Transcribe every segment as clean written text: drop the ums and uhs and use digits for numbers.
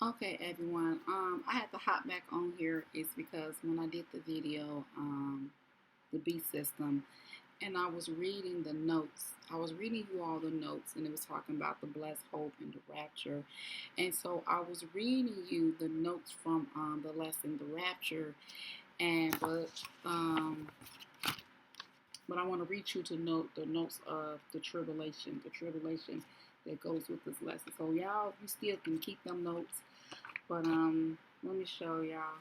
Okay, everyone. I had to hop back on here is because when I did the video, the B system, and I was reading the notes. I was reading you all the notes, and it was talking about the blessed hope and the rapture. And so I was reading you the notes from the lesson, the rapture, and but I want to read you to note the notes of the tribulation that goes with this lesson. So y'all, you still can keep them notes. But let me show y'all.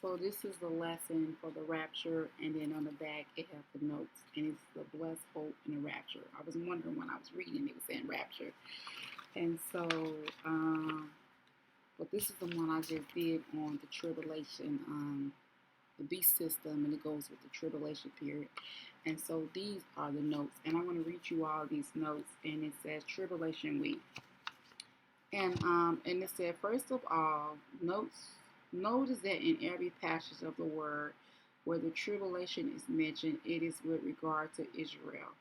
So this is the lesson for the rapture, and then on the back it has the notes, and it's the blessed hope and the rapture. I was wondering when I was reading, it was saying rapture, and so, but this is the one I just did on the tribulation, the beast system, and it goes with the tribulation period. And so these are the notes, and I'm going to read you all these notes, and it says tribulation week. And it said, first of all, notice that in every passage of the word where the tribulation is mentioned, it is with regard to Israel.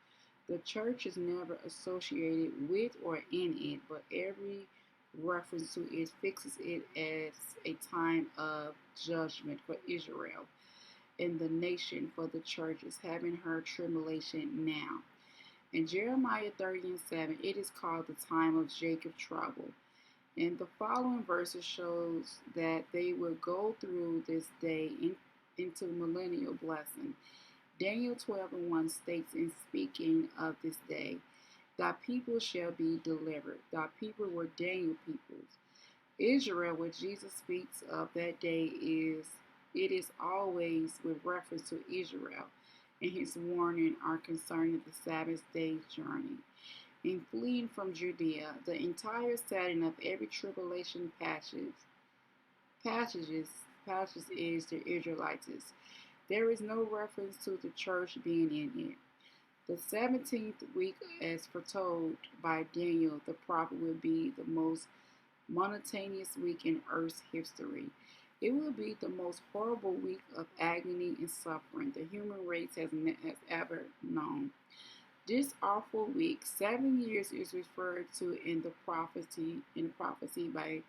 The church is never associated with or in it, but every reference to it fixes it as a time of judgment for Israel and the nation, for the church is having her tribulation now. In Jeremiah 30:7, it is called the time of Jacob's trouble. And the following verses shows that they will go through this day into millennial blessing. Daniel 12:1 states in speaking of this day, thy people shall be delivered. Thy people were Daniel peoples. Israel, what Jesus speaks of that day it is always with reference to Israel, and his warning are concerning the Sabbath day's journey. In fleeing from Judea, the entire setting of every tribulation passages passages is the Israelites. There is no reference to the church being in it. The 17th week, as foretold by Daniel the prophet, will be the most monotonous week in Earth's history. It will be the most horrible week of agony and suffering the human race has ever known. This awful week, 7 years is referred to in the prophecy by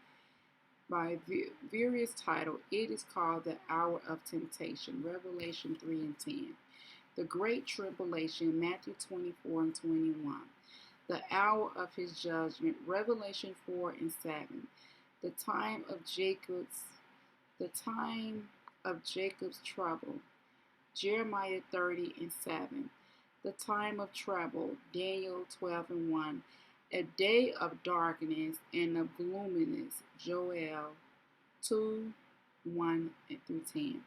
various titles. It is called the hour of temptation, Revelation 3 and 10. The Great Tribulation, Matthew 24 and 21. The hour of his judgment, Revelation 4 and 7. The time of Jacob's trouble, Jeremiah 30 and 7. The time of trouble, Daniel 12 and 1. A day of darkness and of gloominess, Joel 2 1 through 10.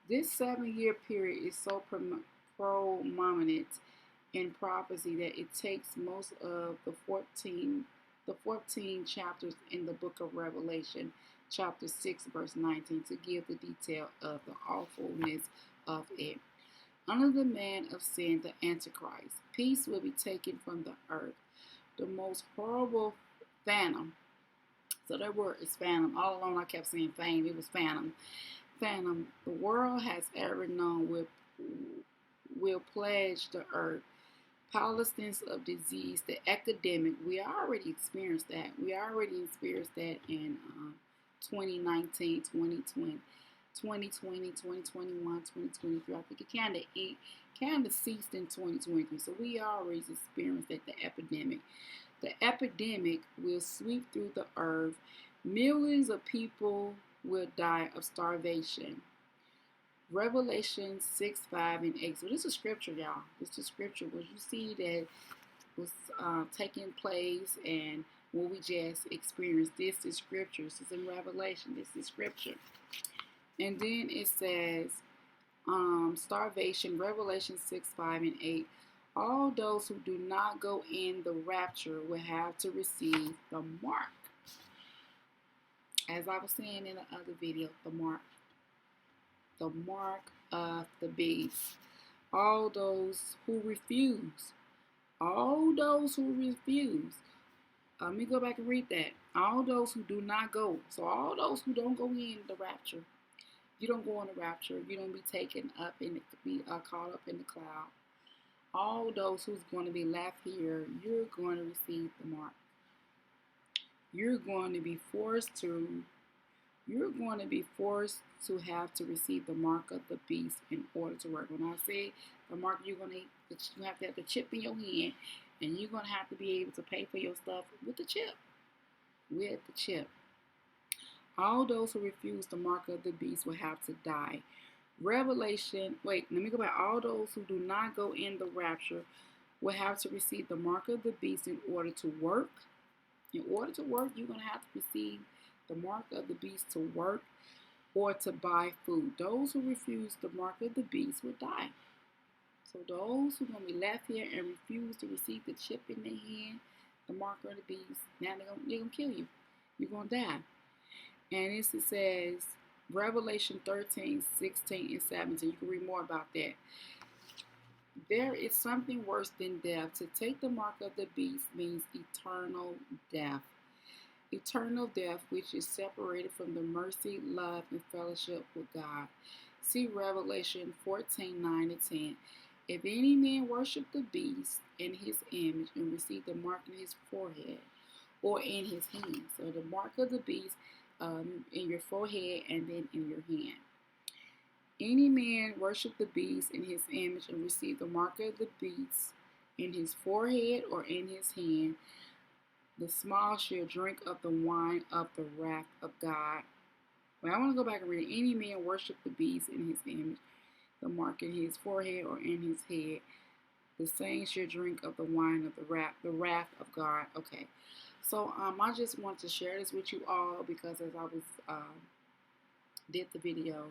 This 7 year period is so prominent in prophecy that it takes most of the 14 chapters in the book of Revelation, chapter 6, verse 19, to give the detail of the awfulness of it. Under the man of sin, the Antichrist, peace will be taken from the earth. The most horrible phantom. So that word is phantom. All along I kept saying fame. It was phantom. Phantom. The world has ever known will pledge the earth. Palestines of disease, the epidemic. We already experienced that. We already experienced that in 2019, 2020. 2020, 2021, 2023. I think it kind of ceased in 2023. So we already experienced that the epidemic. The epidemic will sweep through the earth. Millions of people will die of starvation. Revelation 6, 5, and 8. So this is scripture, y'all. This is scripture. What you see that was taking place and what we just experienced. This is scripture. This is in Revelation. This is scripture. And then it says, starvation, Revelation 6, 5, and 8. All those who do not go in the rapture will have to receive the mark. As I was saying in the other video, the mark of the beast. All those who refuse. Let me go back and read that. All those who do not go. So all those who don't go in the rapture. You don't go on the rapture. You don't be taken up and be caught up in the cloud. All those who's going to be left here, you're going to receive the mark. you're going to be forced to you're going to be forced to have to receive the mark of the beast in order to work. When I say the mark, you have to have the chip in your hand, and you're going to have to be able to pay for your stuff with the chip. With the chip. All those who refuse the mark of the beast will have to die. Let me go back. All those who do not go in the rapture will have to receive the mark of the beast in order to work. In order to work, you're going to have to receive the mark of the beast to work or to buy food. Those who refuse the mark of the beast will die. So those who are going to be left here and refuse to receive the chip in their hand, the mark of the beast, now they're going to kill you. You're going to die. And it says, Revelation 13, 16, and 17. You can read more about that. There is something worse than death. To take the mark of the beast means eternal death. Eternal death, which is separated from the mercy, love, and fellowship with God. See Revelation 14, 9 and 10. If any man worship the beast in his image and receive the mark in his forehead or in his hand. So the mark of the beast in your forehead and then in your hand. Any man worship the beast in his image and receive the mark of the beast in his forehead or in his hand, the small shall drink of the wine of the wrath of God. Well, I want to go back and read it. Any man worship the beast in his image, the mark in his forehead or in his head, the same shall drink of the wine of the wrath of God. Okay. So I just want to share this with you all because as I was did the video,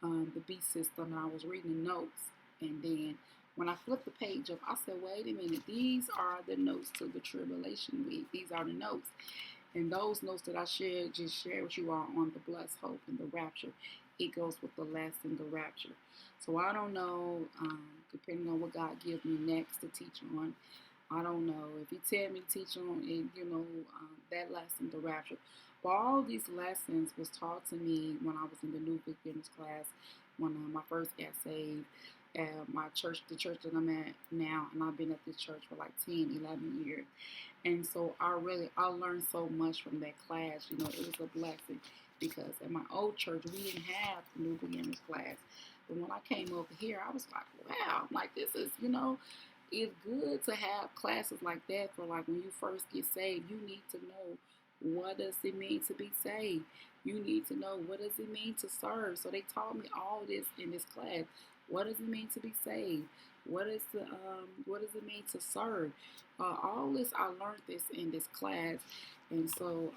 the beast system, and I was reading the notes, and then when I flipped the page up, I said, wait a minute, these are the notes to the tribulation week. These are the notes. And those notes that I shared, just share with you all on the blessed hope and the rapture. It goes with the last and the rapture. So I don't know, depending on what God gives me next to teach on, I don't know. If he tell me to teach on it, that lesson, the rapture. But all these lessons was taught to me when I was in the new beginners class, when I first got saved at my church, the church that I'm at now, and I've been at this church for like 10, 11 years. And so I learned so much from that class. It was a blessing because at my old church, we didn't have the new beginners class. But when I came over here, I was like, wow, like this is, it's good to have classes like that for like when you first get saved. You need to know what does it mean to be saved. You need to know what does it mean to serve. So they taught me all this in this class. What does it mean to be saved? What does it mean to serve? All this I learned this in this class, and so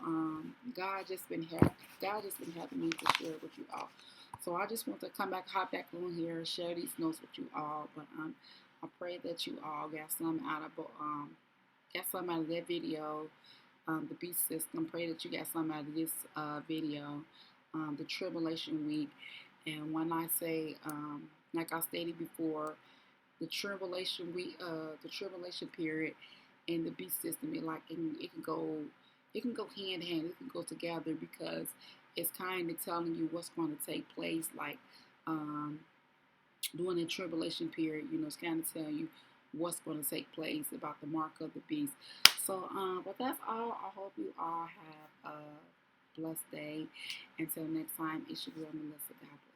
God just been helping me to share it with you all. So I just want to hop back on here and share these notes with you all. But I pray that you all got something out of that video, the beast system. Pray that you got something out of this video, the tribulation week. And when I say, like I stated before, the tribulation week, the tribulation period, and the beast system, it can go hand in hand. It can go together because it's kind of telling you what's going to take place, like during the tribulation period. It's kind of telling you what's going to take place about the mark of the beast. So, but that's all. I hope you all have a blessed day. Until next time, it's your girl Melissa. God bless.